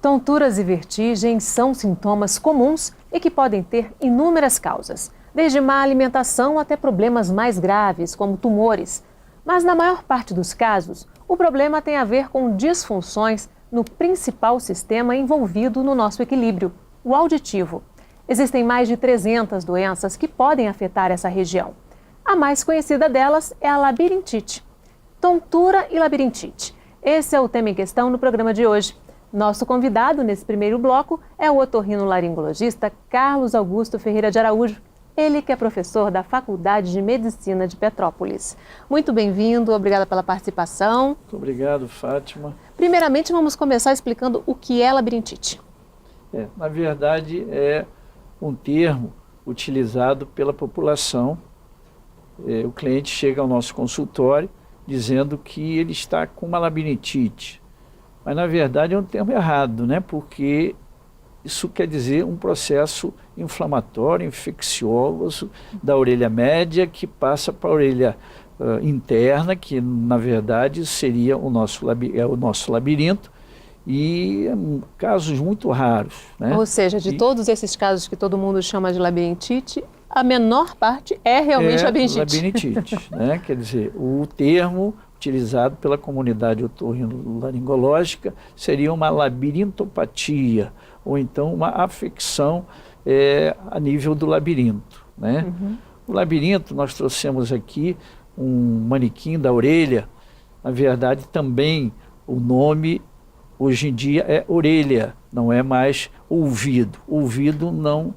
Tonturas e vertigem são sintomas comuns e que podem ter inúmeras causas, desde má alimentação até problemas mais graves, como tumores. Mas na maior parte dos casos, o problema tem a ver com disfunções no principal sistema envolvido no nosso equilíbrio, o auditivo. Existem mais de 300 doenças que podem afetar essa região. A mais conhecida delas é a labirintite. Tontura e labirintite. Esse é o tema em questão no programa de hoje. Nosso convidado nesse primeiro bloco é o otorrinolaringologista Carlos Augusto Ferreira de Araújo. Ele que é professor da Faculdade de Medicina de Petrópolis. Muito bem-vindo, obrigada pela participação. Muito obrigado, Fátima. Primeiramente, vamos começar explicando o que é labirintite. Na verdade, é um termo utilizado pela população. O cliente chega ao nosso consultório dizendo que ele está com uma labirintite. Mas, na verdade, é um termo errado, né? Porque isso quer dizer um processo inflamatório, infeccioso da orelha média que passa para a orelha interna, que, na verdade, seria o nosso labirinto, e casos muito raros, né? Ou seja, de todos esses casos que todo mundo chama de labirintite, a menor parte é realmente labirintite. Né? Quer dizer, o termo utilizado pela comunidade otorrinolaringológica seria uma labirintopatia, ou então uma afecção a nível do labirinto, né? O labirinto, nós trouxemos aqui um manequim da orelha. Na verdade, também o nome hoje em dia é orelha, não é mais ouvido. Ouvido não,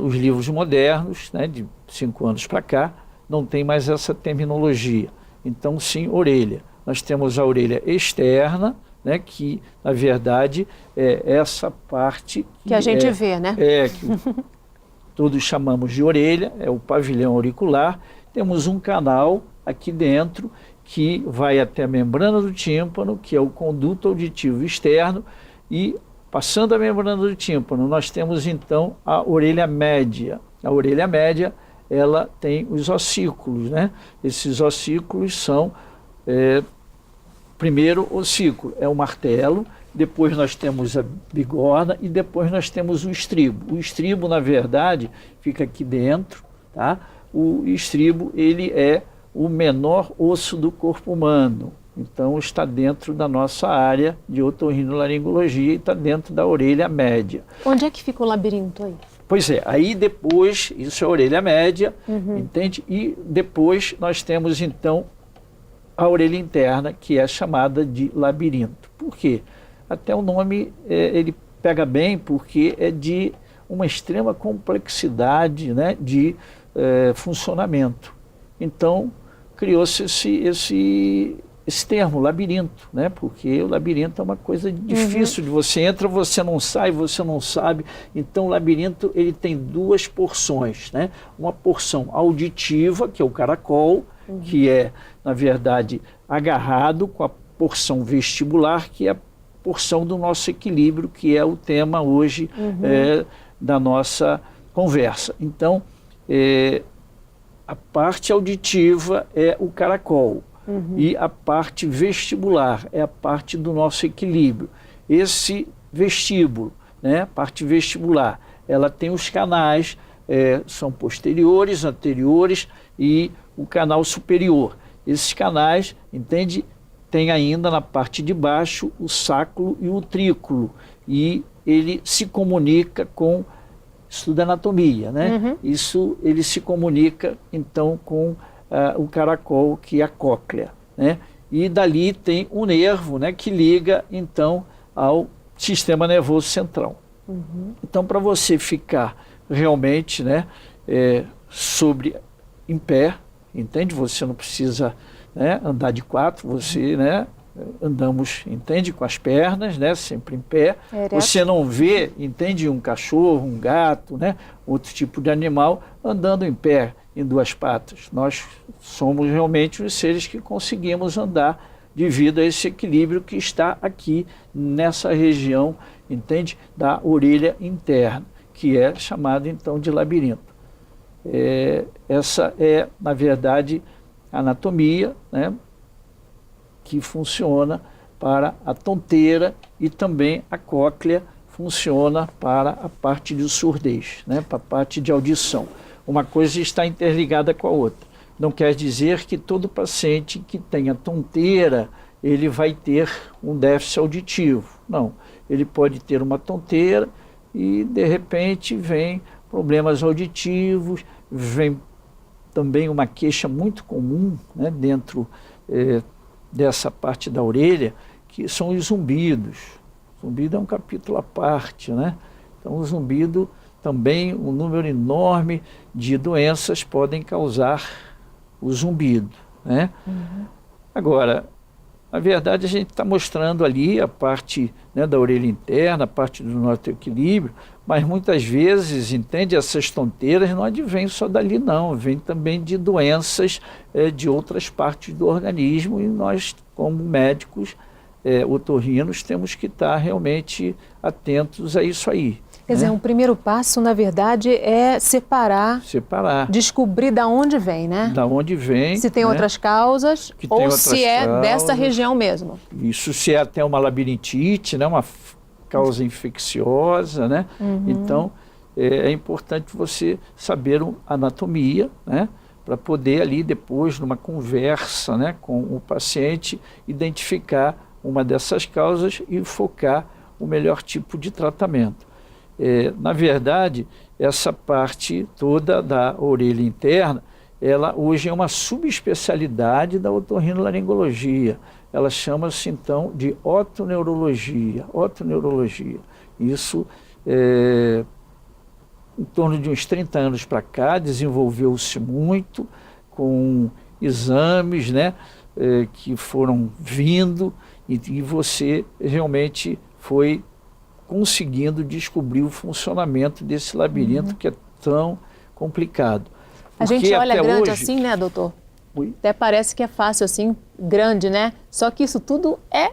os livros modernos, né, de 5 anos para cá, não tem mais essa terminologia. Então, sim, orelha. Nós temos a orelha externa, né, que, na verdade, é essa parte que a gente vê, né? Que todos chamamos de orelha, é o pavilhão auricular. Temos um canal aqui dentro que vai até a membrana do tímpano, que é o conduto auditivo externo, e passando a membrana do tímpano, nós temos então a orelha média. A orelha média, ela tem os ossículos, né? Esses ossículos são, primeiro ossículo é o martelo, depois nós temos a bigorna e depois nós temos o estribo. O estribo, na verdade, fica aqui dentro, tá? O estribo, ele é o menor osso do corpo humano. Então, está dentro da nossa área de otorrinolaringologia e está dentro da orelha média. Onde é que fica o labirinto aí? Pois é, aí depois, isso é a orelha média, entende? E depois nós temos, então, a orelha interna, que é chamada de labirinto. Por quê? Até o nome, ele pega bem, porque é de uma extrema complexidade, né, de funcionamento. Então, criou-se esse termo, labirinto, né? Porque o labirinto é uma coisa difícil de você entra, você não sai, você não sabe. Então, o labirinto, ele tem 2 porções, né? Uma porção auditiva, que é o caracol, que é, na verdade, agarrado com a porção vestibular, que é a porção do nosso equilíbrio, que é o tema hoje da nossa conversa. Então, a parte auditiva é o caracol e a parte vestibular é a parte do nosso equilíbrio. Esse vestíbulo, né, parte vestibular, ela tem os canais, são posteriores, anteriores e o canal superior. Esses canais, entende, tem ainda na parte de baixo o sacro e o utrículo, e ele se comunica com, estuda anatomia, né? Isso, ele se comunica então com o caracol, que é a cóclea, né? E dali tem o nervo, né, que liga então ao sistema nervoso central. Então, para você ficar realmente, né, em pé, entende? Você não precisa, né, andar de 4, você, né, andamos, entende, com as pernas, né, sempre em pé. Você não vê, entende, um cachorro, um gato, né, outro tipo de animal andando em pé, em 2 patas. Nós somos realmente os seres que conseguimos andar devido a esse equilíbrio que está aqui nessa região, entende, da orelha interna, que é chamada então de labirinto. Essa é, na verdade, a anatomia, né, que funciona para a tonteira e também a cóclea funciona para a parte de surdez, né? Para a parte de audição. Uma coisa está interligada com a outra. Não quer dizer que todo paciente que tenha tonteira, ele vai ter um déficit auditivo. Não, ele pode ter uma tonteira e, de repente, vem problemas auditivos, vem também uma queixa muito comum, né, dentro dessa parte da orelha, que são os zumbidos. O zumbido é um capítulo à parte, né? Então, o zumbido também, um número enorme de doenças podem causar o zumbido, né? Agora, na verdade, a gente está mostrando ali a parte, né, da orelha interna, a parte do nosso equilíbrio, mas muitas vezes, entende, essas tonteiras não advêm só dali não, vem também de doenças de outras partes do organismo, e nós, como médicos otorrinos, temos que estar realmente atentos a isso aí. Quer dizer, um primeiro passo, na verdade, é separar, descobrir da onde vem, né? Da onde vem. Se tem, né, outras causas, ou tem outras se é causas, dessa região mesmo. Isso, se é até uma labirintite, né? Uma causa infecciosa, né? Então, é importante você saber a anatomia, né? Para poder ali depois, numa conversa, né, com o paciente, identificar uma dessas causas e focar o melhor tipo de tratamento. Na verdade, essa parte toda da orelha interna, ela hoje é uma subespecialidade da otorrinolaringologia. Ela chama-se, então, de otoneurologia. Isso, em torno de uns 30 anos para cá, desenvolveu-se muito com exames, né, que foram vindo, e você realmente foi conseguindo descobrir o funcionamento desse labirinto que é tão complicado. A gente olha grande hoje, assim, né, doutor? Até parece que é fácil assim, grande, né? Só que isso tudo é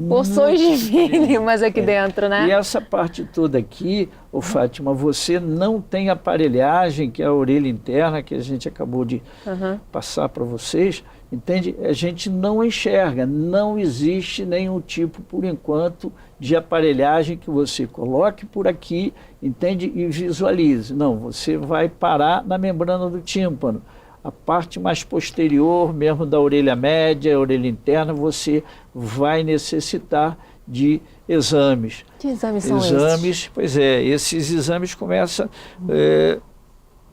porções de mínimas aqui dentro, né? E essa parte toda aqui, Fátima, você não tem aparelhagem, que é a orelha interna, que a gente acabou de passar para vocês, entende? A gente não enxerga, não existe nenhum tipo, por enquanto, de aparelhagem que você coloque por aqui, entende? E visualize. Não, você vai parar na membrana do tímpano. A parte mais posterior, mesmo da orelha média, a orelha interna, você vai necessitar de exames. Que exames são esses? Pois é, esses exames começam...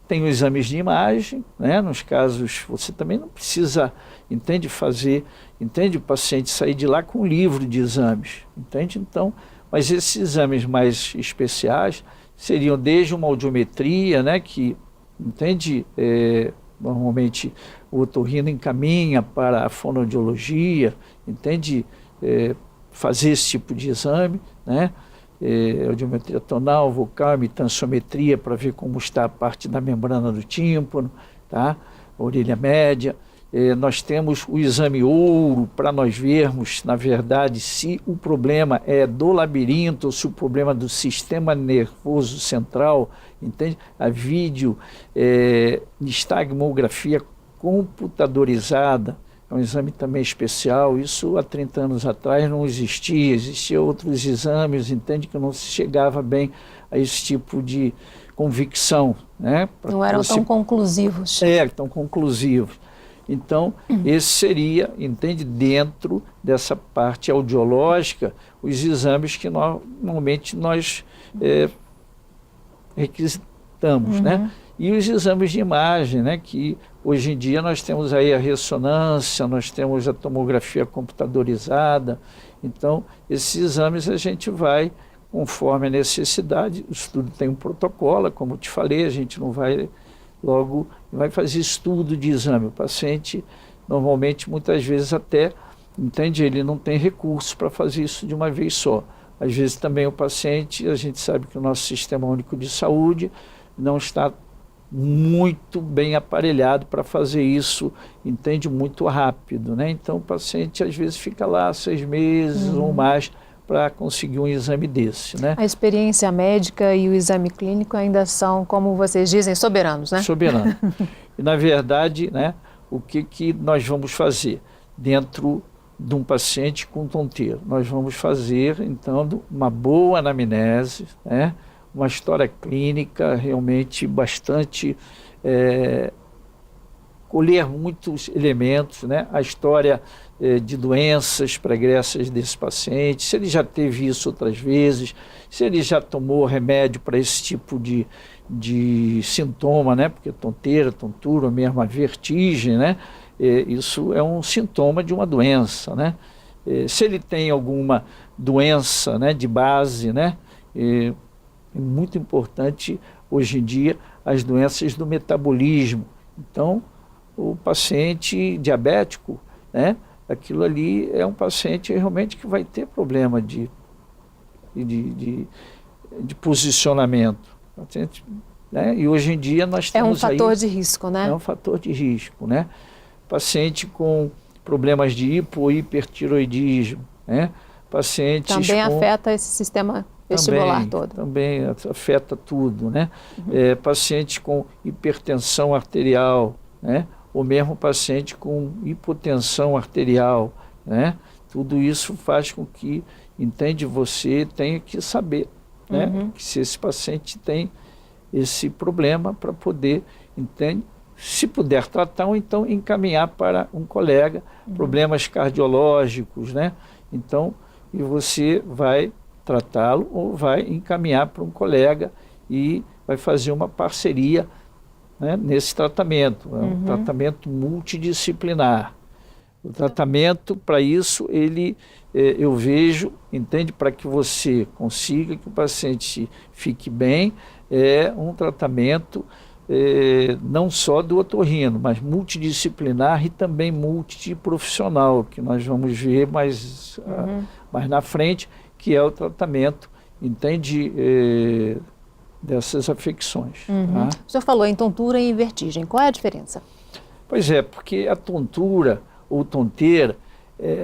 tem os exames de imagem, né? Nos casos, você também não precisa, entende, o paciente sair de lá com um livro de exames, entende? Então, mas esses exames mais especiais seriam desde uma audiometria, né? Que, entende, normalmente o otorrino encaminha para a fonoaudiologia, entende, fazer esse tipo de exame, né? Audiometria tonal, vocal, imitanciometria para ver como está a parte da membrana do tímpano, tá? A orelha média. Nós temos o exame ouro para nós vermos, na verdade, se o problema é do labirinto ou se o problema é do sistema nervoso central, entende? A nistagmografia computadorizada, é um exame também especial. Isso há 30 anos atrás não existia, existiam outros exames, entende, que não se chegava bem a esse tipo de convicção, né? Não eram tão conclusivos. Tão conclusivos. Então, esse seria, entende, dentro dessa parte audiológica, os exames que normalmente nós requisitamos, né? E os exames de imagem, né, que hoje em dia nós temos aí a ressonância, nós temos a tomografia computadorizada. Então, esses exames a gente vai, conforme a necessidade, o estudo tem um protocolo, como eu te falei, a gente não vai logo, vai fazer estudo de exame. O paciente, normalmente, muitas vezes até, entende, ele não tem recurso para fazer isso de uma vez só. Às vezes também o paciente, a gente sabe que o nosso Sistema Único de Saúde não está muito bem aparelhado para fazer isso, entende, muito rápido, né? Então o paciente às vezes fica lá 6 meses ou mais para conseguir um exame desse, né? A experiência médica e o exame clínico ainda são, como vocês dizem, soberanos, né? Soberano. E na verdade, né, o que nós vamos fazer? Dentro de um paciente com tonteira? Nós vamos fazer, então, uma boa anamnese, né? Uma história clínica realmente bastante... colher muitos elementos, né? A história de doenças pregressas desse paciente, se ele já teve isso outras vezes, se ele já tomou remédio para esse tipo de sintoma, né? Porque tonteira, tontura, ou mesmo a vertigem, né? Isso é um sintoma de uma doença, né? Se ele tem alguma doença, né, de base, né? É muito importante hoje em dia as doenças do metabolismo. Então, o paciente diabético, né, aquilo ali é um paciente realmente que vai ter problema de posicionamento. Né? E hoje em dia nós temos um fator de risco, né? É um fator de risco, né? Paciente com problemas de hipo ou hipertiroidismo, né? Pacientes também com... afeta esse sistema vestibular todo. Também afeta tudo, né? Paciente com hipertensão arterial, né? Ou mesmo paciente com hipotensão arterial, né? Tudo isso faz com que, você tenha que saber, né? Que se esse paciente tem esse problema para poder, se puder tratar, ou então encaminhar para um colega, problemas cardiológicos, né? Então, e você vai tratá-lo ou vai encaminhar para um colega e vai fazer uma parceria, né, nesse tratamento. É um tratamento multidisciplinar. O tratamento, para isso, eu vejo, para que você consiga que o paciente fique bem, é um tratamento não só do otorrino, mas multidisciplinar e também multiprofissional, que nós vamos ver mais na frente, que é o tratamento, dessas afecções. Tá? O senhor falou em tontura e em vertigem. Qual é a diferença? Pois é, porque a tontura ou tonteira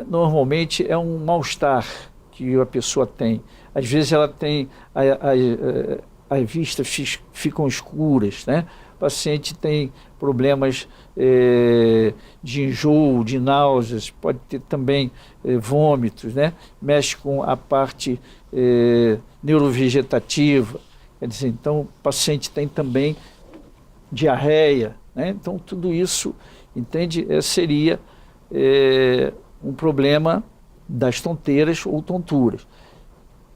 normalmente é um mal-estar que a pessoa tem. Às vezes ela tem, as vistas ficam escuras, né? O paciente tem problemas de enjoo, de náuseas, pode ter também vômitos, né? Mexe com a parte neurovegetativa. Quer dizer, então o paciente tem também diarreia, né? Então tudo isso, seria um problema das tonteiras ou tonturas.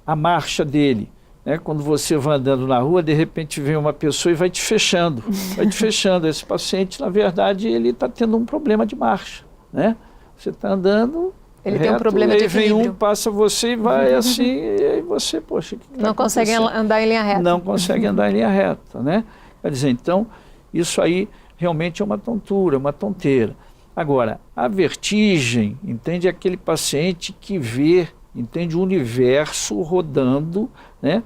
A marcha dele, né? Quando você vai andando na rua, de repente vem uma pessoa e vai te fechando. Esse paciente, na verdade, ele está tendo um problema de marcha, né? Você está andando... Ele tem um problema de equilíbrio. Vem um, passa você e vai assim, e aí você, poxa, o que tá não consegue andar em linha reta. Não consegue andar em linha reta, né? Quer dizer, então, isso aí realmente é uma tontura, uma tonteira. Agora, a vertigem, é aquele paciente que vê, o universo rodando, né,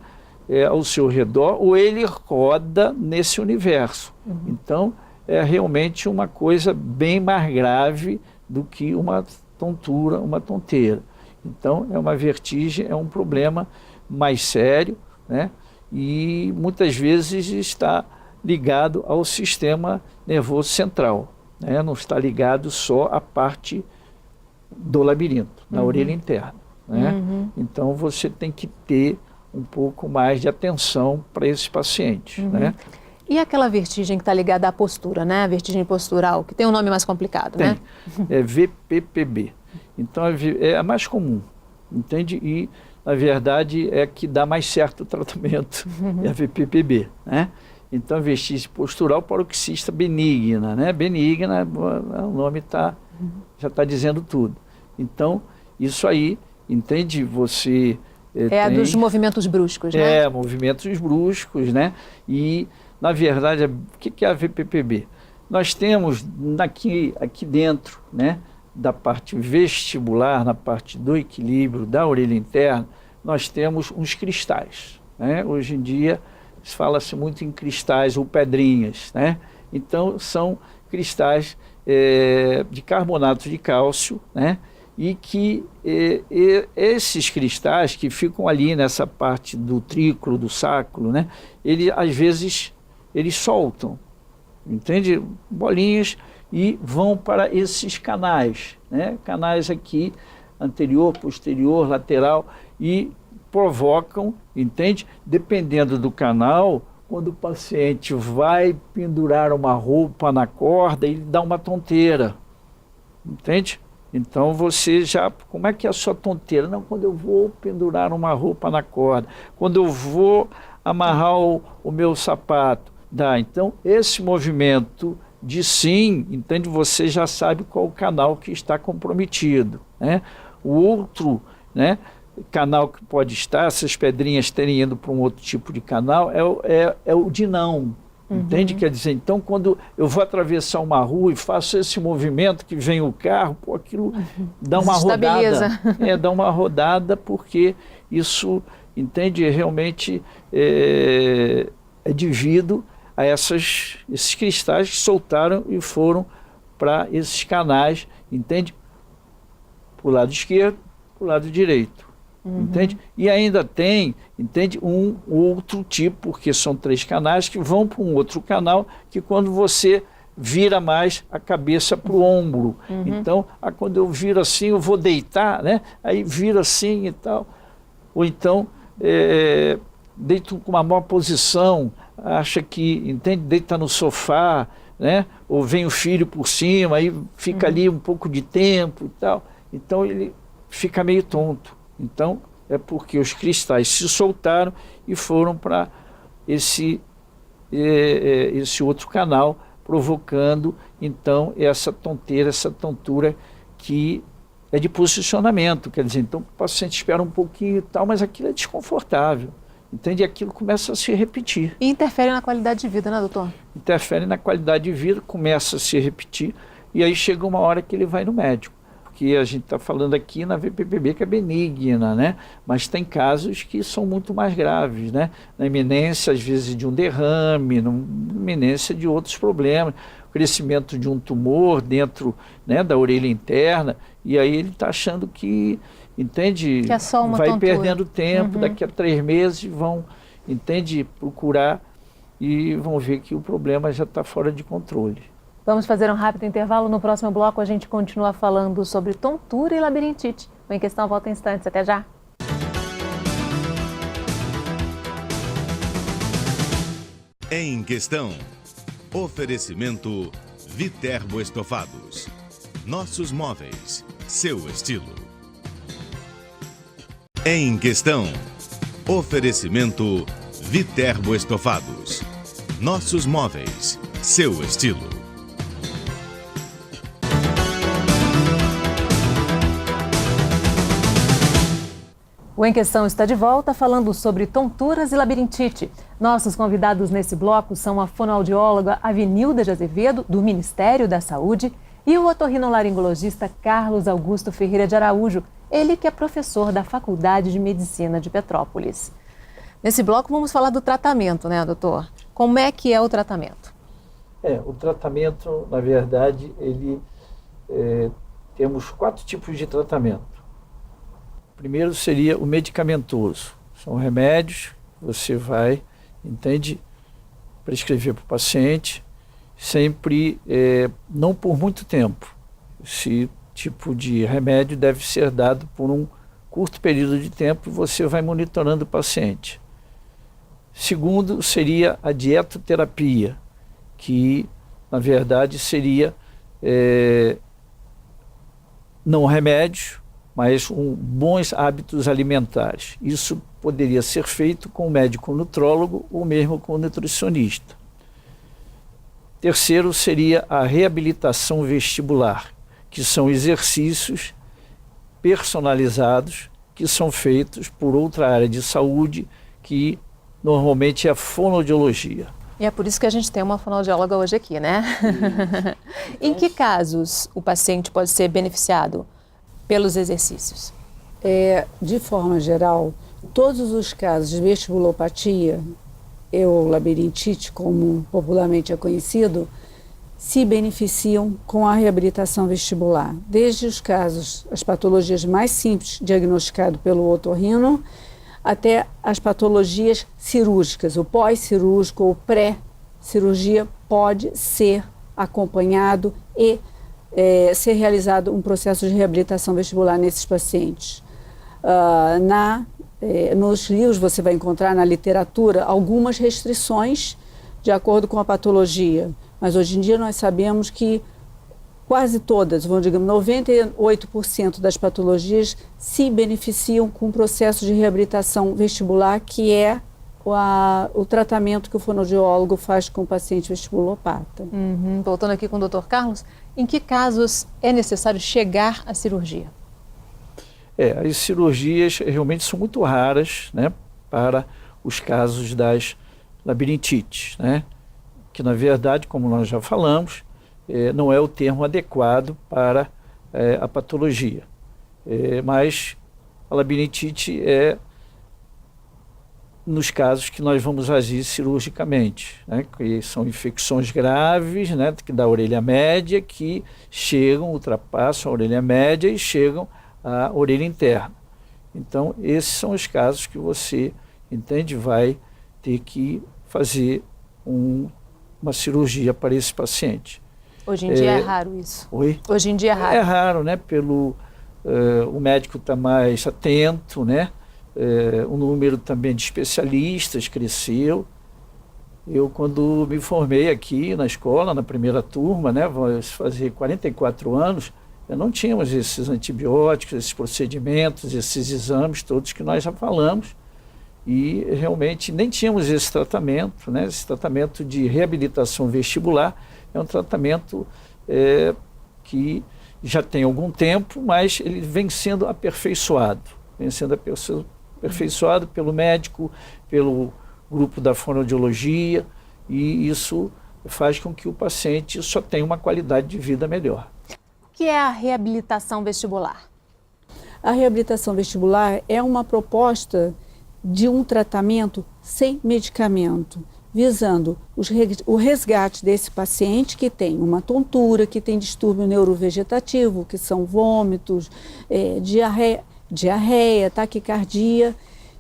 ao seu redor, ou ele roda nesse universo. Então, é realmente uma coisa bem mais grave do que uma tontura, uma tonteira. Então, é uma vertigem, é um problema mais sério, né? E muitas vezes está ligado ao sistema nervoso central, né? Não está ligado só à parte do labirinto, na orelha interna, né? Então, você tem que ter um pouco mais de atenção para esses pacientes, né? E aquela vertigem que está ligada à postura, né? A vertigem postural, que tem um nome mais complicado, tem, né? É VPPB. Então é a mais comum, E, na verdade, é que dá mais certo o tratamento, é a VPPB, né? Então, a vertigem postural paroxista benigna, né? Benigna, o nome já está dizendo tudo. Então, isso aí, Você... a dos movimentos bruscos, né? Movimentos bruscos, né? E, na verdade, o que é a VPPB? Nós temos aqui dentro, né, da parte vestibular, na parte do equilíbrio da orelha interna, nós temos uns cristais, né? Hoje em dia fala-se muito em cristais ou pedrinhas, né? Então são cristais de carbonato de cálcio, né? E que esses cristais que ficam ali nessa parte do trículo, do sacro, né? Às vezes eles soltam, bolinhas e vão para esses canais, né? Canais aqui, anterior, posterior, lateral, e provocam, entende? Dependendo do canal, quando o paciente vai pendurar uma roupa na corda, ele dá uma tonteira, entende? Então você já, como é que é a sua tonteira? Não, quando eu vou pendurar uma roupa na corda, quando eu vou amarrar o meu sapato, dá. Então esse movimento de sim, entende? Você já sabe qual o canal que está comprometido, né? O outro, né, canal que pode estar, essas pedrinhas terem ido para um outro tipo de canal, é o de não. Entende? Quer dizer, então quando eu vou atravessar uma rua e faço esse movimento que vem o carro, pô, aquilo dá uma rodada. Dá uma rodada, porque isso, entende, realmente é devido a esses cristais que soltaram e foram para esses canais, entende? Para o lado esquerdo, para o lado direito. Entende? E ainda tem, entende, um outro tipo, porque são 3 canais que vão para um outro canal, que quando você vira mais a cabeça para o ombro. Então, quando eu viro assim, eu vou deitar, né? Aí vira assim e tal. Ou então, deito com uma maior posição, acha que, entende, deita no sofá, né? Ou vem o filho por cima, aí fica ali um pouco de tempo e tal. Então, ele fica meio tonto. Então, é porque os cristais se soltaram e foram para esse outro canal, provocando, então, essa tonteira, essa tontura que é de posicionamento. Quer dizer, então, o paciente espera um pouquinho e tal, mas aquilo é desconfortável. Entende? E aquilo começa a se repetir. E interfere na qualidade de vida, né, doutor? Interfere na qualidade de vida, começa a se repetir, e aí chega uma hora que ele vai no médico. Que a gente está falando aqui na VPPB, que é benigna, né? Mas tem casos que são muito mais graves, né? Na iminência, às vezes, de um derrame, na iminência de outros problemas, o crescimento de um tumor dentro, né, da orelha interna, e aí ele está achando que, entende, que é só uma vai tontura. perdendo tempo, daqui a 3 meses vão, entende, procurar e vão ver que o problema já está fora de controle. Vamos fazer um rápido intervalo. No próximo bloco a gente continua falando sobre tontura e labirintite. O Em Questão volta em instantes. Até já. Em Questão. Oferecimento Viterbo Estofados. Nossos móveis, seu estilo. Em Questão. Oferecimento Viterbo Estofados. Nossos móveis, seu estilo. O Em Questão está de volta falando sobre tonturas e labirintite. Nossos convidados nesse bloco são a fonoaudióloga Avenilda de Azevedo, do Ministério da Saúde, e o otorrinolaringologista Carlos Augusto Ferreira de Araújo, ele que é professor da Faculdade de Medicina de Petrópolis. Nesse bloco vamos falar do tratamento, né, doutor? Como é que é o tratamento? O tratamento, na verdade, temos 4 tipos de tratamento. Primeiro seria o medicamentoso. São remédios que você vai, entende, prescrever para o paciente, sempre não por muito tempo. Esse tipo de remédio deve ser dado por um curto período de tempo e você vai monitorando o paciente. Segundo seria a dietoterapia, que na verdade seria não remédio, mas bons hábitos alimentares. Isso poderia ser feito com o médico nutrólogo ou mesmo com o nutricionista. Terceiro seria a reabilitação vestibular, que são exercícios personalizados que são feitos por outra área de saúde, que normalmente é a fonoaudiologia. E é por isso que a gente tem uma fonoaudióloga hoje aqui, né? Em que casos o paciente pode ser beneficiado pelos exercícios? De forma geral, todos os casos de vestibulopatia, ou labirintite, como popularmente é conhecido, se beneficiam com a reabilitação vestibular. Desde os casos, as patologias mais simples diagnosticadas pelo otorrino, até as patologias cirúrgicas, o pós-cirúrgico ou pré-cirurgia pode ser acompanhado e ser realizado um processo de reabilitação vestibular nesses pacientes. Nos livros você vai encontrar na literatura algumas restrições de acordo com a patologia, mas hoje em dia nós sabemos que quase todas, digamos, 98% das patologias se beneficiam com o processo de reabilitação vestibular, que é o tratamento que o fonoaudiólogo faz com o paciente vestibulopata. Voltando aqui com o Dr. Carlos, em que casos é necessário chegar à cirurgia? As cirurgias realmente são muito raras, né, para os casos das labirintites, né, que na verdade, como nós já falamos, não é o termo adequado para a patologia. Mas a labirintite é nos casos que nós vamos agir cirurgicamente, né, que são infecções graves, né, da orelha média, que ultrapassam a orelha média e chegam à orelha interna. Então, esses são os casos que você, entende, vai ter que fazer uma cirurgia para esse paciente. Hoje em dia é raro isso. Oi? Hoje em dia é raro. É raro, né? O médico está mais atento, né? O número também de especialistas cresceu. Eu, quando me formei aqui na escola, na primeira turma, né? Vou fazer 44 anos, não tínhamos esses antibióticos, esses procedimentos, esses exames todos que nós já falamos. E realmente nem tínhamos esse tratamento, né? Esse tratamento de reabilitação vestibular é um tratamento que já tem algum tempo, mas ele vem sendo aperfeiçoado. Aperfeiçoado pelo médico, pelo grupo da fonoaudiologia, e isso faz com que o paciente só tenha uma qualidade de vida melhor. O que é a reabilitação vestibular? A reabilitação vestibular é uma proposta de um tratamento sem medicamento, visando o resgate desse paciente que tem uma tontura, que tem distúrbio neurovegetativo, que são vômitos, diarreia, taquicardia.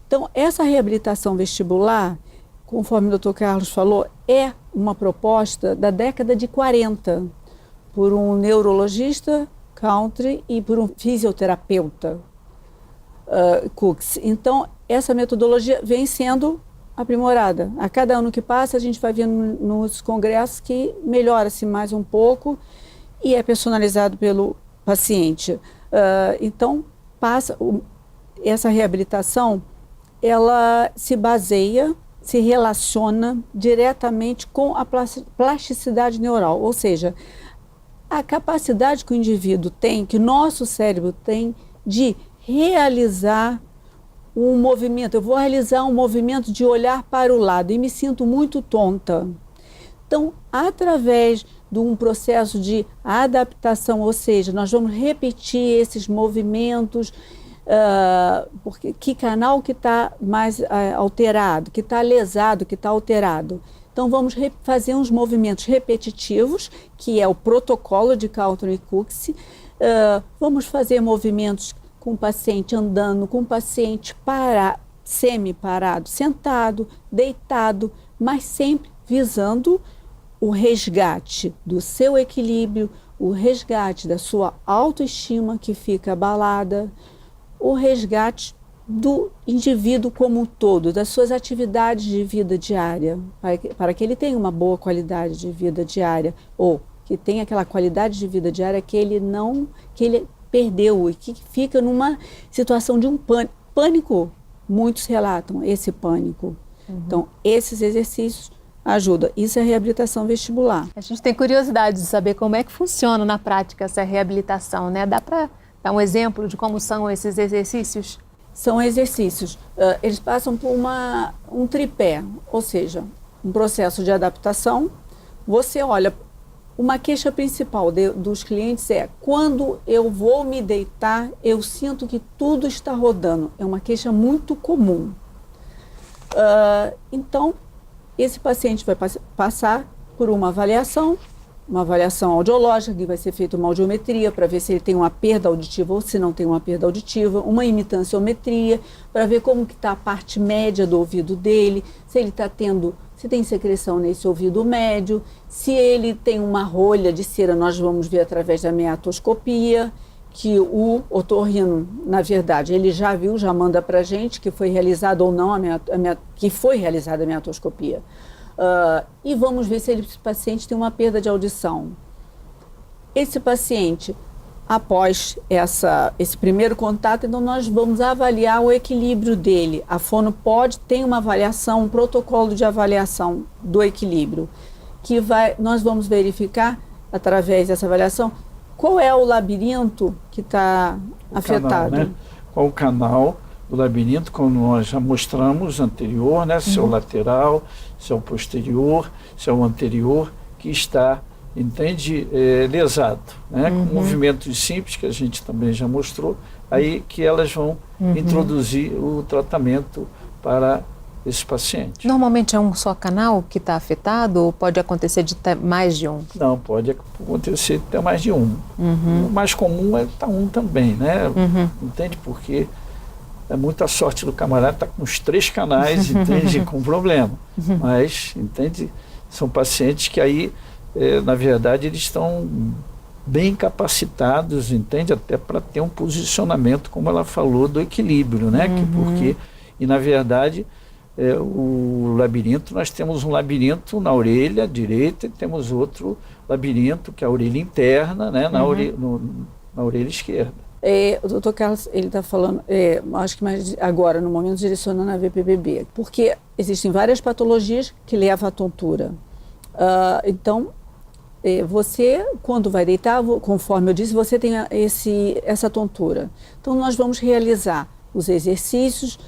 Então, essa reabilitação vestibular, conforme o Dr. Carlos falou, é uma proposta da década de 40, por um neurologista, Country, e por um fisioterapeuta, Cooks. Então, essa metodologia vem sendo aprimorada. A cada ano que passa, a gente vai vendo nos congressos que melhora-se mais um pouco e é personalizado pelo paciente. Então, essa reabilitação, ela se relaciona diretamente com a plasticidade neural, ou seja, a capacidade que o indivíduo tem, que nosso cérebro tem, de realizar um movimento. Eu vou realizar um movimento de olhar para o lado e me sinto muito tonta. Então, através de um processo de adaptação, ou seja, nós vamos repetir esses movimentos, porque que canal que está mais alterado, que está lesado, que está alterado. Então, vamos fazer uns movimentos repetitivos, que é o protocolo de Country e Cooks. Vamos fazer movimentos com o paciente andando, com o paciente semi-parado, sentado, deitado, mas sempre visando o resgate do seu equilíbrio, o resgate da sua autoestima que fica abalada, o resgate do indivíduo como um todo, das suas atividades de vida diária, para que ele tenha uma boa qualidade de vida diária, ou que tenha aquela qualidade de vida diária que ele perdeu e que fica numa situação de um pânico. Muitos relatam esse pânico. Então, esses exercícios ajudam. Isso é reabilitação vestibular. A gente tem curiosidade de saber como é que funciona na prática essa reabilitação, né? Dá para dar um exemplo de como são esses exercícios? São exercícios. Eles passam por um tripé, ou seja, um processo de adaptação. Você olha. Uma queixa principal dos clientes é: quando eu vou me deitar, eu sinto que tudo está rodando. É uma queixa muito comum. Então, esse paciente vai passar por uma avaliação audiológica, que vai ser feita uma audiometria para ver se ele tem uma perda auditiva ou se não tem uma perda auditiva, uma imitanciometria para ver como que está a parte média do ouvido dele, se ele está tendo se tem secreção nesse ouvido médio, se ele tem uma rolha de cera, nós vamos ver através da meatoscopia, que o otorrino, na verdade, ele já viu, já manda para a gente que foi realizada ou não que foi realizada a meatoscopia. E vamos ver se esse paciente tem uma perda de audição. Esse paciente, após esse primeiro contato, então nós vamos avaliar o equilíbrio dele. A Fonopod tem uma avaliação, um protocolo de avaliação do equilíbrio, que nós vamos verificar, através dessa avaliação, qual é o labirinto que está afetado. Canal, né? Qual o canal do labirinto, como nós já mostramos anterior, né? Se é o lateral, se é o posterior, se é o anterior, que está, entende, lesado, né? Com movimentos simples, que a gente também já mostrou, aí que elas vão introduzir o tratamento para esse paciente. Normalmente é um só canal que está afetado ou pode acontecer de ter mais de um? Não, pode acontecer de ter mais de um. O mais comum é estar um também, né? Entende? Porque é muita sorte do camarada estar com os 3 canais, entende? Com problema. Mas, entende? São pacientes que aí, na verdade, eles estão bem capacitados, entende? Até para ter um posicionamento, como ela falou, do equilíbrio, né? E na verdade, o labirinto, nós temos um labirinto na orelha direita e temos outro labirinto, que é a orelha interna, né? Na orelha esquerda. O doutor Carlos, ele está falando, acho que mais agora, no momento, direcionando a VPPB, porque existem várias patologias que levam à tontura. Então, você, quando vai deitar, conforme eu disse, você tem essa tontura. Então, nós vamos realizar os exercícios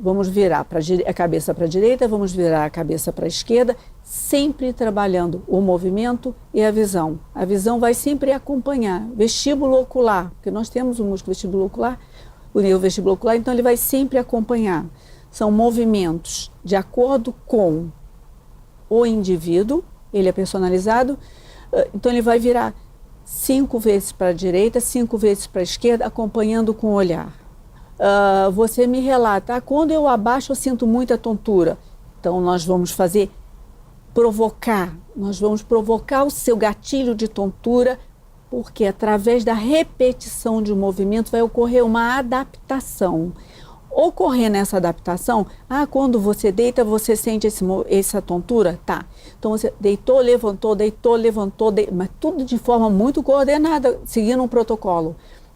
vamos virar a cabeça para a direita, vamos virar a cabeça para a esquerda, sempre trabalhando o movimento e a visão. A visão vai sempre acompanhar, vestíbulo ocular, porque nós temos o músculo vestibulo ocular, o nervo vestibulo ocular, então ele vai sempre acompanhar. São movimentos de acordo com o indivíduo, ele é personalizado, então ele vai virar 5 vezes para a direita, 5 vezes para a esquerda, acompanhando com o olhar. Você me relata, quando eu abaixo eu sinto muita tontura. Então nós vamos vamos provocar o seu gatilho de tontura, porque através da repetição de um movimento vai ocorrer uma adaptação. Ocorrendo essa adaptação, quando você deita, você sente essa tontura? Tá. Então você deitou, levantou, mas tudo de forma muito coordenada, seguindo um protocolo.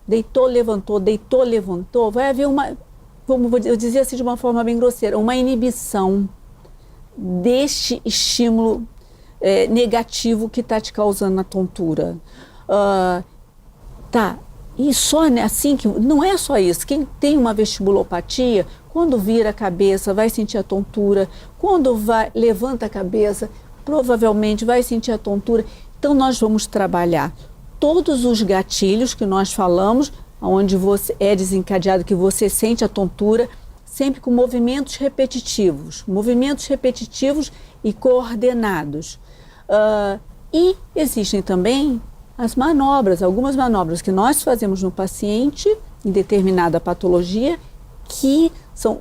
Deitou, levantou, vai haver como eu dizia assim de uma forma bem grosseira, uma inibição deste estímulo negativo que está te causando a tontura. E só assim, que não é só isso, quem tem uma vestibulopatia, quando vira a cabeça vai sentir a tontura, quando levanta a cabeça, provavelmente vai sentir a tontura. Então nós vamos trabalhar todos os gatilhos que nós falamos, onde você é desencadeado, que você sente a tontura, sempre com movimentos repetitivos e coordenados. E existem também algumas manobras que nós fazemos no paciente, em determinada patologia, que são,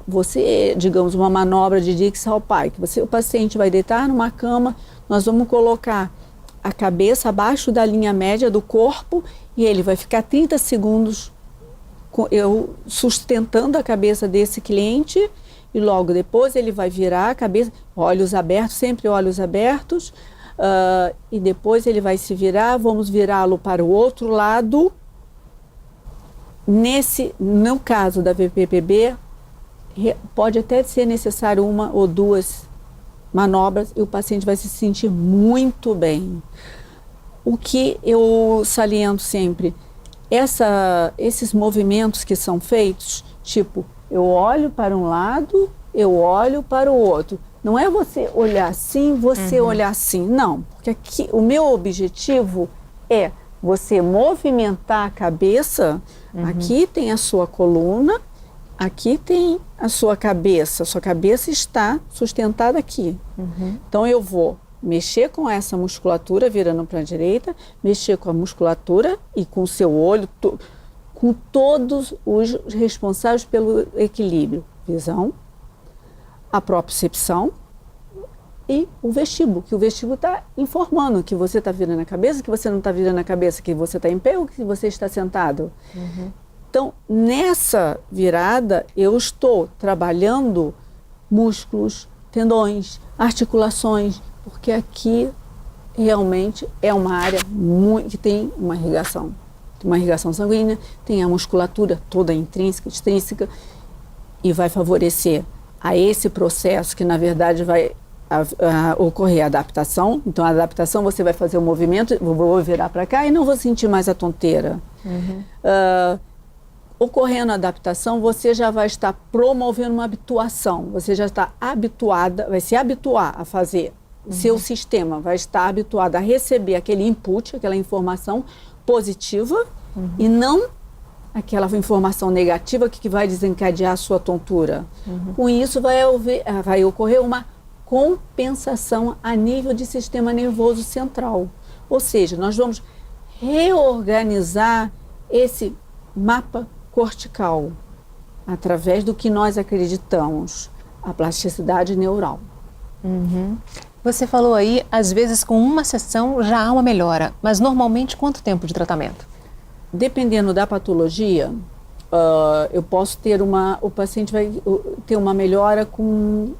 digamos, uma manobra de Dix-Hallpike. O paciente vai deitar numa cama, nós vamos colocar a cabeça abaixo da linha média do corpo e ele vai ficar 30 segundos eu sustentando a cabeça desse cliente e logo depois ele vai virar a cabeça, olhos abertos, sempre olhos abertos, e depois ele vai se virar, vamos virá-lo para o outro lado. No caso da VPPB, pode até ser necessário 1 ou 2 manobras e o paciente vai se sentir muito bem. O que eu saliento sempre, esses movimentos que são feitos, tipo, eu olho para um lado, eu olho para o outro. Não é você olhar assim, olhar assim, não. Porque aqui, o meu objetivo é você movimentar a cabeça, aqui tem a sua coluna, aqui tem a sua cabeça está sustentada aqui. Então eu vou mexer com essa musculatura, virando para a direita, mexer com a musculatura e com o seu olho, com todos os responsáveis pelo equilíbrio. Visão, a propriocepção e o vestíbulo, que o vestíbulo está informando que você está virando a cabeça, que você não está virando a cabeça, que você está em pé ou que você está sentado. Então, nessa virada, eu estou trabalhando músculos, tendões, articulações, porque aqui realmente é uma área que tem uma irrigação sanguínea, tem a musculatura toda intrínseca, extrínseca, e vai favorecer a esse processo que, na verdade, vai ocorrer a adaptação. Então, a adaptação, você vai fazer o movimento, vou virar para cá e não vou sentir mais a tonteira. Ocorrendo a adaptação, você já vai estar promovendo uma habituação, você já está habituada, vai se habituar a fazer, seu sistema vai estar habituado a receber aquele input, aquela informação positiva e não aquela informação negativa que vai desencadear a sua tontura. Com isso vai ocorrer uma compensação a nível de sistema nervoso central. Ou seja, nós vamos reorganizar esse mapa cortical através do que nós acreditamos, a plasticidade neural. Você falou aí, às vezes com uma sessão já há uma melhora, mas normalmente quanto tempo de tratamento? Dependendo da patologia, eu posso ter o paciente vai ter uma melhora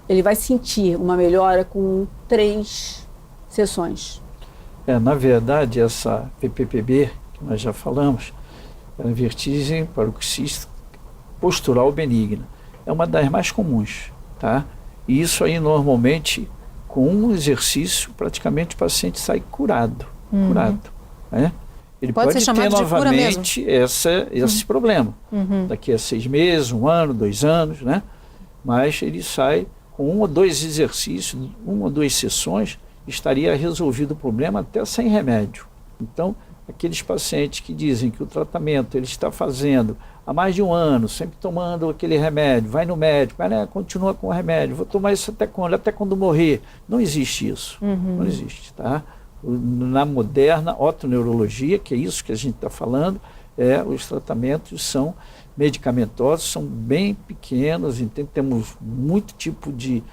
ele vai sentir uma melhora com 3 sessões. Na verdade, essa PPPB, que nós já falamos, é a vertigem paroxística postural benigna. É uma das mais comuns, tá? E isso aí, normalmente, com um exercício, praticamente o paciente sai curado. Né? Ele pode ser ter chamado de cura mesmo. novamente esse problema. Daqui a 6 meses, 1 ano, 2 anos, né? Mas ele sai com 1 ou 2 exercícios, 1 ou 2 sessões, estaria resolvido o problema até sem remédio. Então, aqueles pacientes que dizem que o tratamento ele está fazendo há mais de 1 ano, sempre tomando aquele remédio, vai no médico, mas, continua com o remédio, vou tomar isso até quando? Até quando morrer. Não existe isso, não existe, tá? Na moderna otoneurologia, que é isso que a gente está falando, os tratamentos são medicamentosos, são bem pequenos, entende? Temos muito tipo de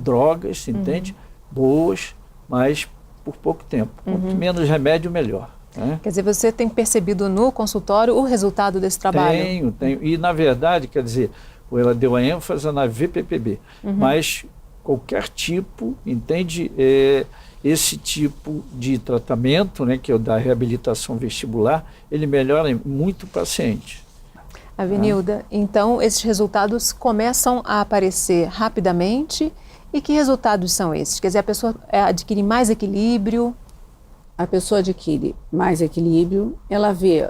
drogas, entende? Boas, mas por pouco tempo. Quanto menos remédio, melhor. Quer dizer, você tem percebido no consultório o resultado desse trabalho? Tenho. E, na verdade, quer dizer, ela deu a ênfase na VPPB, mas qualquer tipo, entende? Esse tipo de tratamento, né, que é o da reabilitação vestibular, ele melhora muito o paciente. Avenilda, então esses resultados começam a aparecer rapidamente. E que resultados são esses? Quer dizer, a pessoa adquire mais equilíbrio? A pessoa adquire mais equilíbrio, ela vê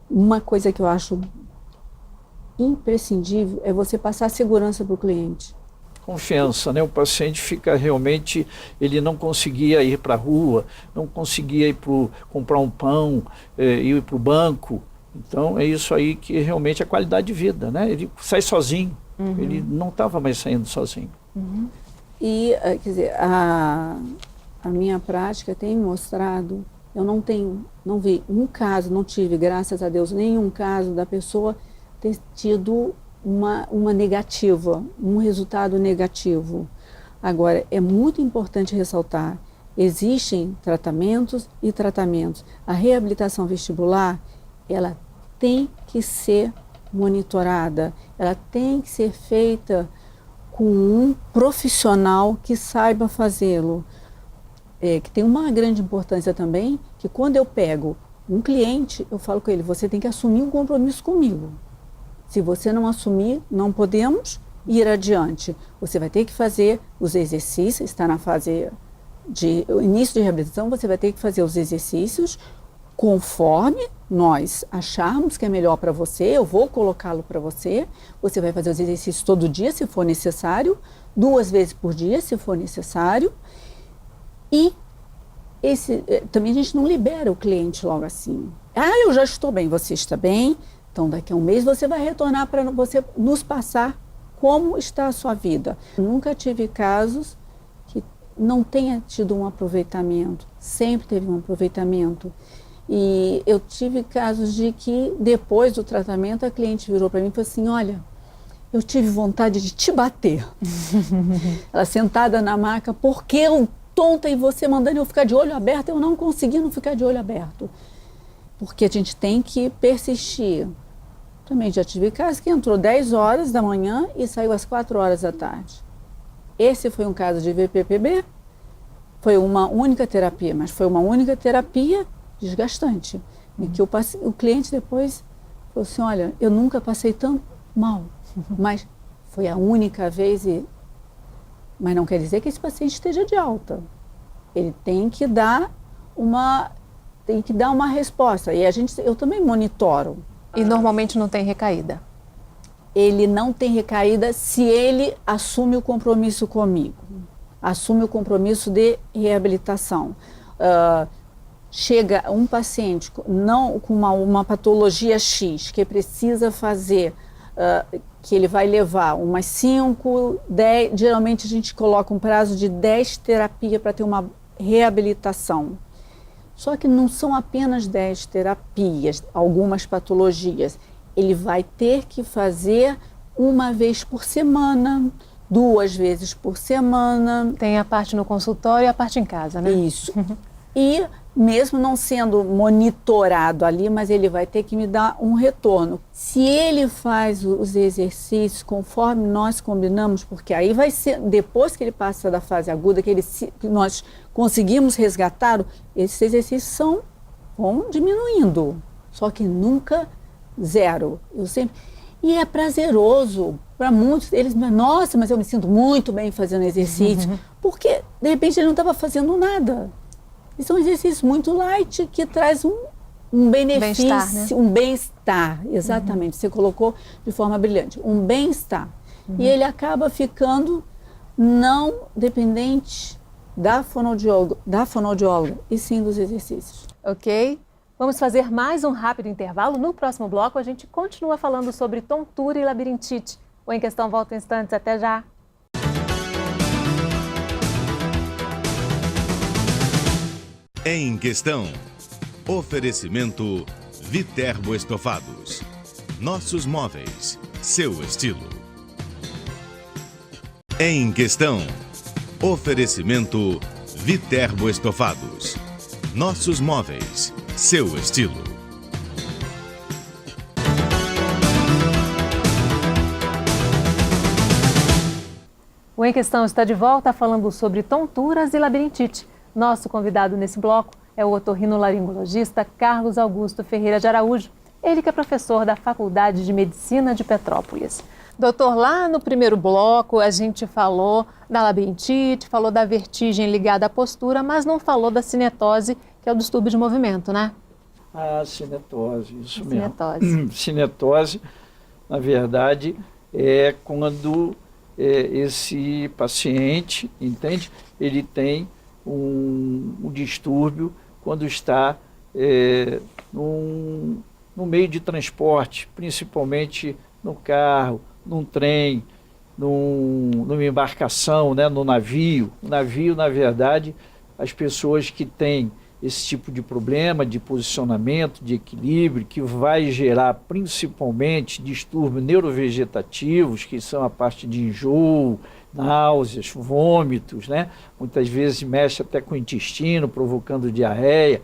uma coisa que eu acho imprescindível é você passar segurança para o cliente. Confiança, né? O paciente fica realmente, ele não conseguia ir para a rua, não conseguia ir comprar um pão, ir para o banco. Então é isso aí que realmente é a qualidade de vida, né? Ele sai sozinho, ele não estava mais saindo sozinho. E, quer dizer, a minha prática tem mostrado, eu não vi um caso, não tive, graças a Deus, nenhum caso da pessoa ter tido uma negativa, um resultado negativo. Agora, é muito importante ressaltar, existem tratamentos e tratamentos. A reabilitação vestibular, ela tem que ser monitorada, ela tem que ser feita com um profissional que saiba fazê-lo. Que tem uma grande importância também, que quando eu pego um cliente, eu falo com ele, você tem que assumir um compromisso comigo. Se você não assumir, não podemos ir adiante. Você vai ter que fazer os exercícios, está na fase de início de reabilitação, você vai ter que fazer os exercícios conforme nós acharmos que é melhor para você, eu vou colocá-lo para você, você vai fazer os exercícios todo dia, se for necessário, 2 vezes por dia, se for necessário, e também a gente não libera o cliente logo assim. Eu já estou bem, você está bem, então daqui a 1 mês você vai retornar para você nos passar como está a sua vida. Eu nunca tive casos que não tenha tido um aproveitamento, sempre teve um aproveitamento. E eu tive casos de que depois do tratamento a cliente virou para mim e falou assim, olha, eu tive vontade de te bater. Ela sentada na maca, porque eu tonta e você mandando eu ficar de olho aberto, eu não conseguindo ficar de olho aberto. Porque a gente tem que persistir. Também já tive caso que entrou 10 horas da manhã e saiu às 4 horas da tarde. Esse foi um caso de VPPB, foi uma única terapia, mas foi uma única terapia desgastante. Em que o cliente depois falou assim, olha, eu nunca passei tão mal, mas foi a única vez Mas não quer dizer que esse paciente esteja de alta. Ele tem que dar uma resposta. E eu também monitoro. E normalmente não tem recaída? Ele não tem recaída se ele assume o compromisso comigo. Assume o compromisso de reabilitação. Chega um paciente não com uma patologia X que precisa fazer, que ele vai levar umas 5, 10, geralmente a gente coloca um prazo de 10 terapias para ter uma reabilitação. Só que não são apenas 10 terapias, algumas patologias. Ele vai ter que fazer uma vez por semana, 2 vezes por semana. Tem a parte no consultório e a parte em casa, né? Isso. E mesmo não sendo monitorado ali, mas ele vai ter que me dar um retorno. Se ele faz os exercícios conforme nós combinamos, porque aí vai ser, depois que ele passa da fase aguda, que nós conseguimos resgatar, esses exercícios vão diminuindo, só que nunca zero. E é prazeroso para muitos. Eles, nossa, mas eu me sinto muito bem fazendo exercício, porque de repente ele não estava fazendo nada. E são exercícios muito light que traz um benefício, bem-estar, né? Um bem-estar, exatamente. Você colocou de forma brilhante, um bem-estar. E ele acaba ficando não dependente da fonoaudióloga, e sim dos exercícios. Ok? Vamos fazer mais um rápido intervalo. No próximo bloco a gente continua falando sobre tontura e labirintite. O Em Questão volta em instantes. Até já! Em Questão. Oferecimento Viterbo Estofados. Nossos móveis, seu estilo. Em Questão. Oferecimento Viterbo Estofados. Nossos móveis, seu estilo. O Em Questão está de volta falando sobre tonturas e labirintite. Nosso convidado nesse bloco é o otorrinolaringologista Carlos Augusto Ferreira de Araújo, ele que é professor da Faculdade de Medicina de Petrópolis. Doutor, lá no primeiro bloco a gente falou da labirintite, falou da vertigem ligada à postura, mas não falou da cinetose, que é o distúrbio de movimento, né? A cinetose, isso mesmo. Cinetose. Cinetose, na verdade, é quando esse paciente, entende? Ele tem um distúrbio quando está no meio de transporte, principalmente no carro, num trem, numa embarcação, né, no navio. O navio, na verdade, as pessoas que têm esse tipo de problema de posicionamento, de equilíbrio, que vai gerar principalmente distúrbios neurovegetativos, que são a parte de enjoo, náuseas, vômitos, né? Muitas vezes mexe até com o intestino, provocando diarreia.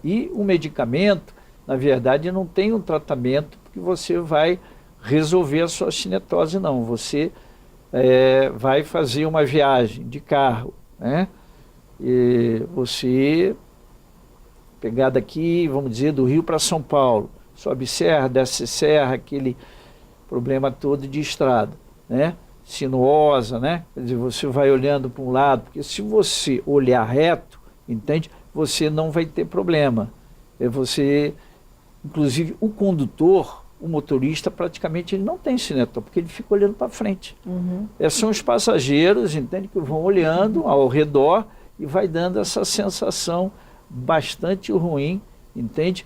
E o medicamento, na verdade, não tem um tratamento que você vai resolver a sua cinetose, não. Você vai fazer uma viagem de carro, né? E você pegar daqui, vamos dizer, do Rio para São Paulo, sobe serra, desce serra, aquele problema todo de estrada, né? Sinuosa, né? Quer dizer, você vai olhando para um lado, porque se você olhar reto, entende? Você não vai ter problema. Inclusive o condutor, o motorista, praticamente ele não tem cinetose, porque ele fica olhando para frente. São os passageiros, entende? Que vão olhando ao redor e vai dando essa sensação bastante ruim, entende?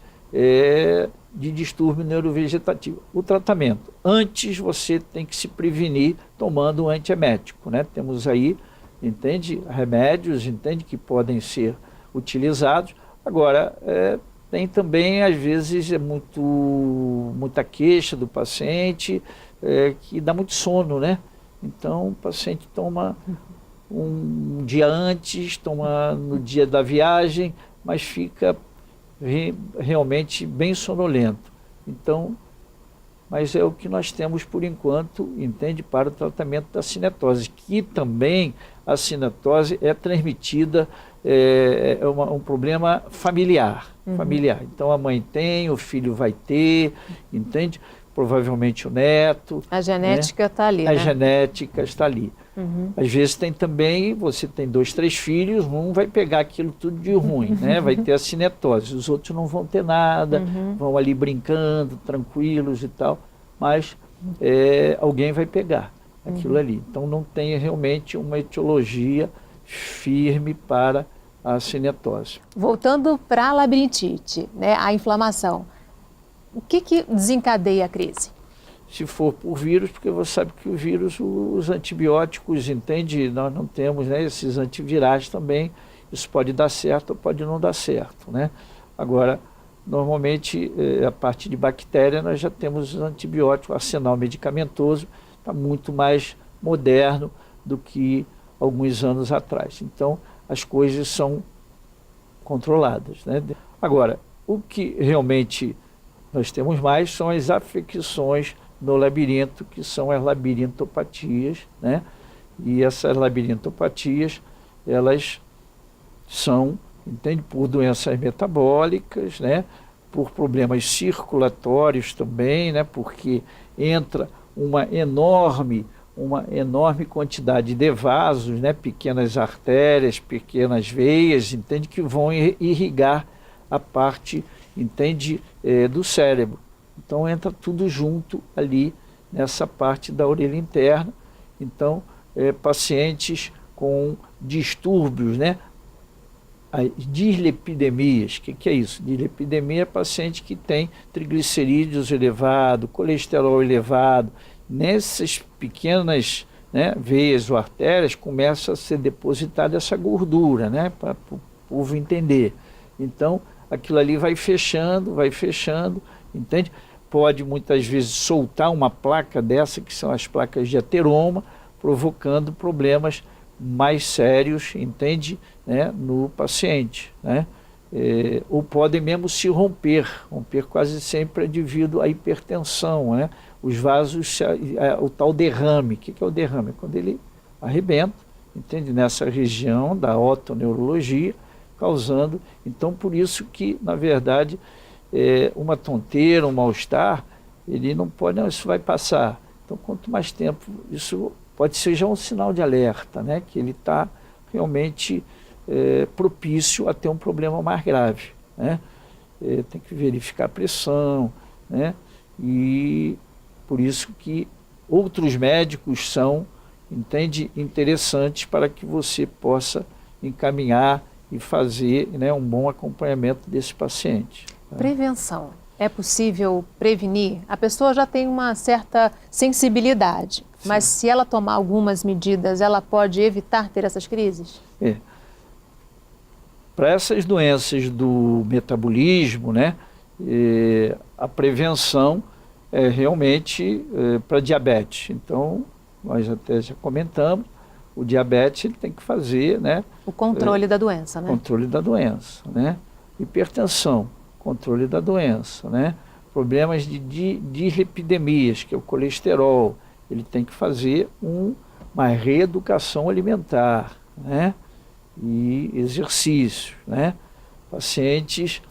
De distúrbio neurovegetativo. O tratamento, antes você tem que se prevenir tomando um antiemético, né? Temos aí, entende, remédios, entende, que podem ser utilizados. Agora, tem também, às vezes, muita queixa do paciente, que dá muito sono, né? Então o paciente toma um dia antes, toma no dia da viagem, mas fica realmente bem sonolento. Então, mas é o que nós temos por enquanto, entende, para o tratamento da cinetose, que também a cinetose é transmitida, um problema familiar, familiar. Então a mãe tem, o filho vai ter, entende? Provavelmente o neto. A genética está ali, A né? genética está ali. Às vezes tem também, você tem 2, 3 filhos, um vai pegar aquilo tudo de ruim, né? Vai ter a cinetose, os outros não vão ter nada, vão ali brincando, tranquilos e tal, mas alguém vai pegar aquilo ali. Então não tem realmente uma etiologia firme para a cinetose. Voltando para a labirintite, né, a inflamação, o que desencadeia a crise? Se for por vírus, porque você sabe que o vírus, os antibióticos, entende? Nós não temos, né, esses antivirais também, isso pode dar certo ou pode não dar certo, né? Agora, normalmente, a parte de bactéria, nós já temos os antibióticos, o arsenal medicamentoso está muito mais moderno do que alguns anos atrás. Então, as coisas são controladas, né? Agora, o que realmente nós temos mais são as afecções no labirinto, que são as labirintopatias, né? E essas labirintopatias, elas são, entende, por doenças metabólicas, né? Por problemas circulatórios também, né? Porque entra uma enorme quantidade de vasos, né? Pequenas artérias, pequenas veias, entende, que vão irrigar a parte, entende, do cérebro. Então entra tudo junto ali nessa parte da orelha interna. Então, pacientes com distúrbios, né? As dislipidemias, o que é isso? Dislipidemia é paciente que tem triglicerídeos elevado, colesterol elevado. Nessas pequenas, né, veias ou artérias começa a ser depositada essa gordura, né? Para o povo entender. Então, aquilo ali vai fechando, entende? Pode muitas vezes soltar uma placa dessa, que são as placas de ateroma, provocando problemas mais sérios, entende? Né? No paciente, né? Ou podem mesmo se romper quase sempre é devido à hipertensão, né? Os vasos, o tal derrame. O que é o derrame? É quando ele arrebenta, entende? Nessa região da otoneurologia, causando, então por isso que, na verdade, uma tonteira, um mal-estar, ele não pode, não, isso vai passar. Então, quanto mais tempo, isso pode ser já um sinal de alerta, né? Que ele está realmente propício a ter um problema mais grave, né? Tem que verificar a pressão, né? E por isso que outros médicos são, entende, interessantes para que você possa encaminhar e fazer, né, um bom acompanhamento desse paciente. Prevenção. É possível prevenir? A pessoa já tem uma certa sensibilidade, mas se ela tomar algumas medidas, ela pode evitar ter essas crises? Para essas doenças do metabolismo, né, a prevenção é realmente para diabetes. Então, nós até já comentamos, o diabetes ele tem que fazer, né, o controle da doença, né? Controle da doença, né? Hipertensão, controle da doença, né? Problemas de dislipidemias, que é o colesterol, ele tem que fazer uma reeducação alimentar, né? E exercício, né? Pacientes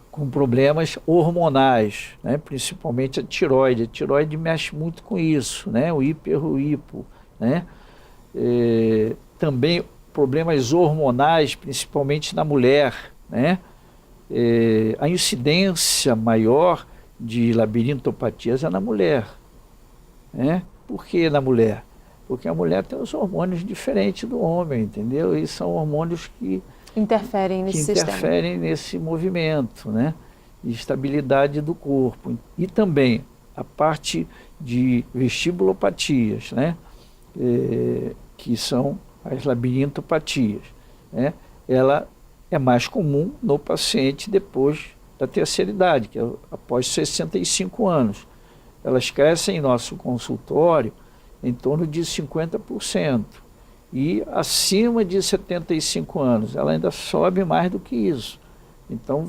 com problemas hormonais, né? Principalmente a tireoide mexe muito com isso, né? O hipo, né? Também problemas hormonais, principalmente na mulher, né? A incidência maior de labirintopatias é na mulher, né? Por que na mulher? Porque a mulher tem os hormônios diferentes do homem, entendeu? E são hormônios que interferem nesse movimento, né? De estabilidade do corpo. E também a parte de vestibulopatias, né? Que são as labirintopatias, né? Ela é mais comum no paciente depois da terceira idade, que é após 65 anos. elas crescem em nosso consultório em torno de 50%. E acima de 75 anos, ela ainda sobe mais do que isso. Então,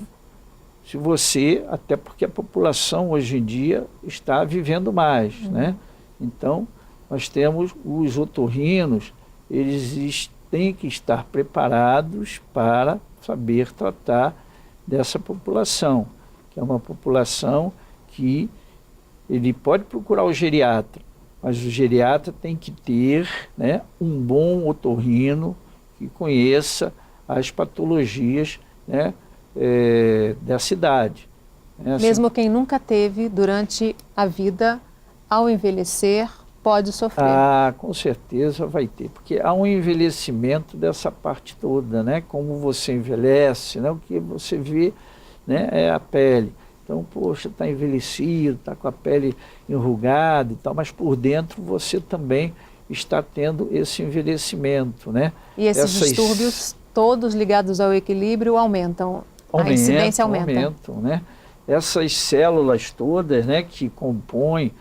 se você, até porque a população hoje em dia está vivendo mais, né? Então, nós temos os otorrinos, eles têm que estar preparados para saber tratar dessa população, que é uma população que ele pode procurar o geriatra, mas o geriatra tem que ter, né, um bom otorrino que conheça as patologias, né, dessa idade. Mesmo quem nunca teve durante a vida, ao envelhecer, pode sofrer. Ah, com certeza vai ter, porque há um envelhecimento dessa parte toda, né? Como você envelhece, né? O que você vê, né, é a pele. Então, poxa, está envelhecido, está com a pele enrugada e tal, mas por dentro você também está tendo esse envelhecimento, né? E esses distúrbios, todos ligados ao equilíbrio, aumentam, a incidência aumenta. Aumentam, né? Essas células todas, né, que compõem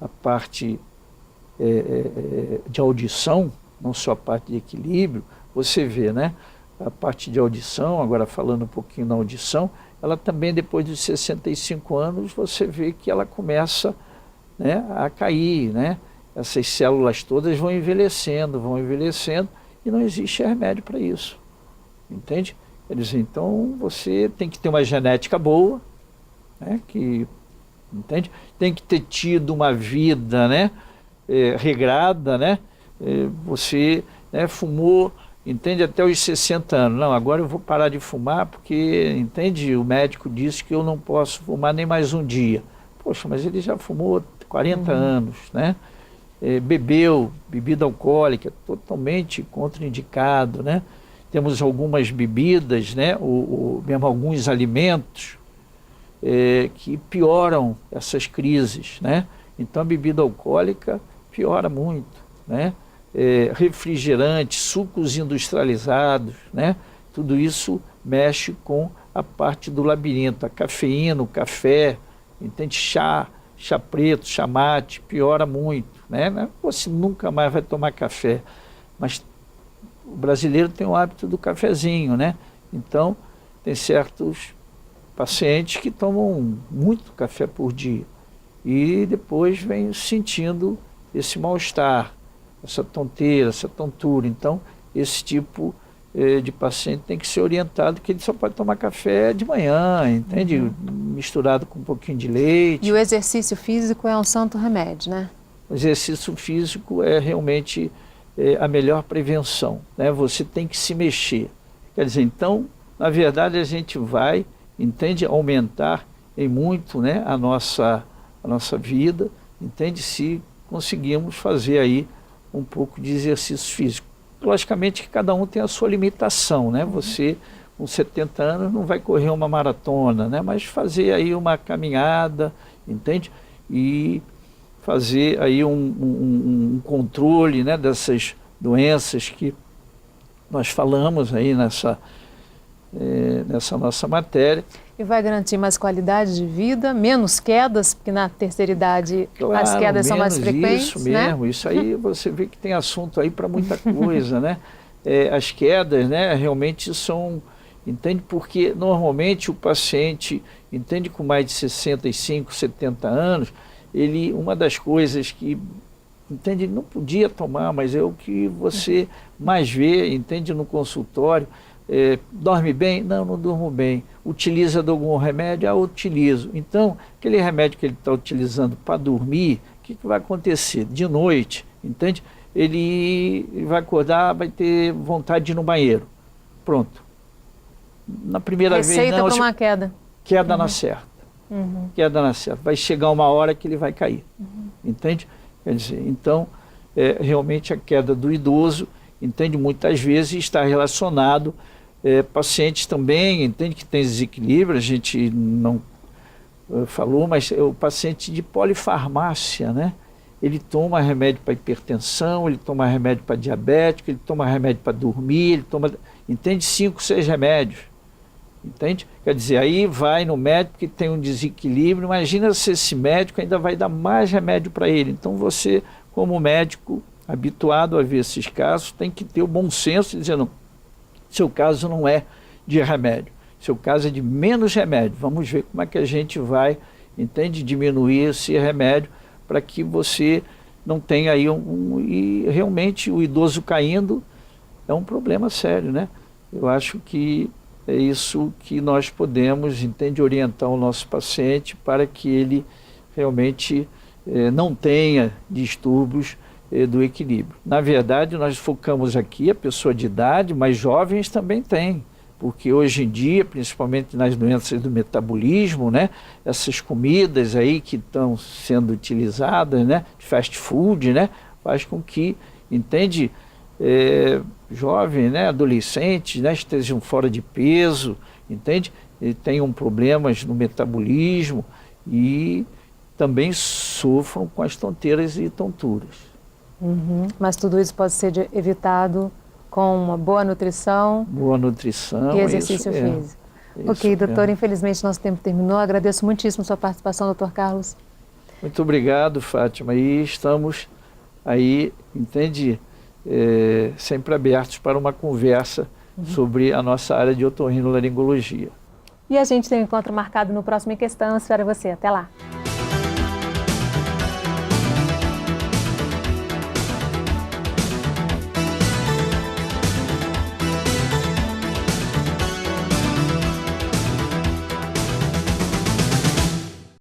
a parte de audição, não só a parte de equilíbrio, você vê, né? A parte de audição, agora falando um pouquinho na audição, ela também depois dos 65 anos, você vê que ela começa, né, a cair, né? Essas células todas vão envelhecendo e não existe remédio para isso, entende? Quer dizer, então você tem que ter uma genética boa, né, entende? Tem que ter tido uma vida, né, regrada, né? Você, né, fumou, entende, até os 60 anos. Não, agora eu vou parar de fumar porque, entende, o médico disse que eu não posso fumar nem mais um dia. Poxa, mas ele já fumou 40 anos, né? Bebeu bebida alcoólica, totalmente contraindicado, né? Temos algumas bebidas, né, mesmo alguns alimentos que pioram essas crises, né? Então a bebida alcoólica piora muito, né? Refrigerantes, sucos industrializados, né? Tudo isso mexe com a parte do labirinto. A cafeína, o café, entende? Chá preto, chá mate, piora muito, né? Você nunca mais vai tomar café, mas o brasileiro tem o hábito do cafezinho, né? Então, tem certos pacientes que tomam muito café por dia e depois vem sentindo esse mal-estar, essa tonteira, essa tontura. Então, esse tipo de paciente tem que ser orientado que ele só pode tomar café de manhã, entende? Misturado com um pouquinho de leite. E o exercício físico é um santo remédio, né? O exercício físico é realmente a melhor prevenção, né? Você tem que se mexer. Quer dizer, então, na verdade, a gente vai, entende, aumentar em muito, né, a nossa vida, entende, se conseguimos fazer aí um pouco de exercício físico. Logicamente que cada um tem a sua limitação, né? Você, com 70 anos, não vai correr uma maratona, né? Mas fazer aí uma caminhada, entende? E fazer aí um controle, né, dessas doenças que nós falamos aí nessa nossa matéria. E vai garantir mais qualidade de vida, menos quedas, porque na terceira idade as quedas são mais frequentes, isso mesmo, né? Isso aí você vê que tem assunto aí para muita coisa, né? As quedas, né, realmente são, entende? Porque normalmente o paciente, entende, com mais de 65, 70 anos, uma das coisas que, entende, não podia tomar, mas é o que você mais vê, entende, no consultório. Dorme bem? Não, não durmo bem. Utiliza algum remédio? Ah, utilizo. Então, aquele remédio que ele está utilizando para dormir, o que vai acontecer? De noite, entende? Ele vai acordar, vai ter vontade de ir no banheiro. Pronto. Na primeira vez, não. Receita para uma queda. Queda na certa. Queda na certa. Vai chegar uma hora que ele vai cair. Entende? Quer dizer, então, realmente a queda do idoso, entende, muitas vezes está relacionado pacientes também, entende, que tem desequilíbrio, a gente não falou, mas o paciente de polifarmácia, né? Ele toma remédio para hipertensão, ele toma remédio para diabético, ele toma remédio para dormir, ele toma, entende, 5, 6 remédios. entende? Quer dizer, aí vai no médico que tem um desequilíbrio, imagina se esse médico ainda vai dar mais remédio para ele. Então você, como médico habituado a ver esses casos, tem que ter o bom senso de dizer, não, seu caso não é de remédio, seu caso é de menos remédio, vamos ver como é que a gente vai, entende, diminuir esse remédio para que você não tenha aí e realmente o idoso caindo é um problema sério, né? Eu acho que é isso que nós podemos, entende, orientar o nosso paciente para que ele realmente não tenha distúrbios do equilíbrio. Na verdade, nós focamos aqui a pessoa de idade, mas jovens também têm, porque hoje em dia, principalmente nas doenças do metabolismo, né, essas comidas aí que estão sendo utilizadas, né, fast food, né, faz com que, entende, jovens, né, adolescentes, né, estejam fora de peso, entende, e tenham problemas no metabolismo e também sofram com as tonteiras e tonturas. Mas tudo isso pode ser evitado com uma boa nutrição. Boa nutrição. E exercício físico. Ok, doutor, infelizmente nosso tempo terminou. Agradeço muitíssimo a sua participação, doutor Carlos. Muito obrigado, Fátima. E estamos aí, entende, sempre abertos para uma conversa sobre a nossa área de otorrinolaringologia. E a gente tem um encontro marcado no próximo Em Questão. Espero você. Até lá.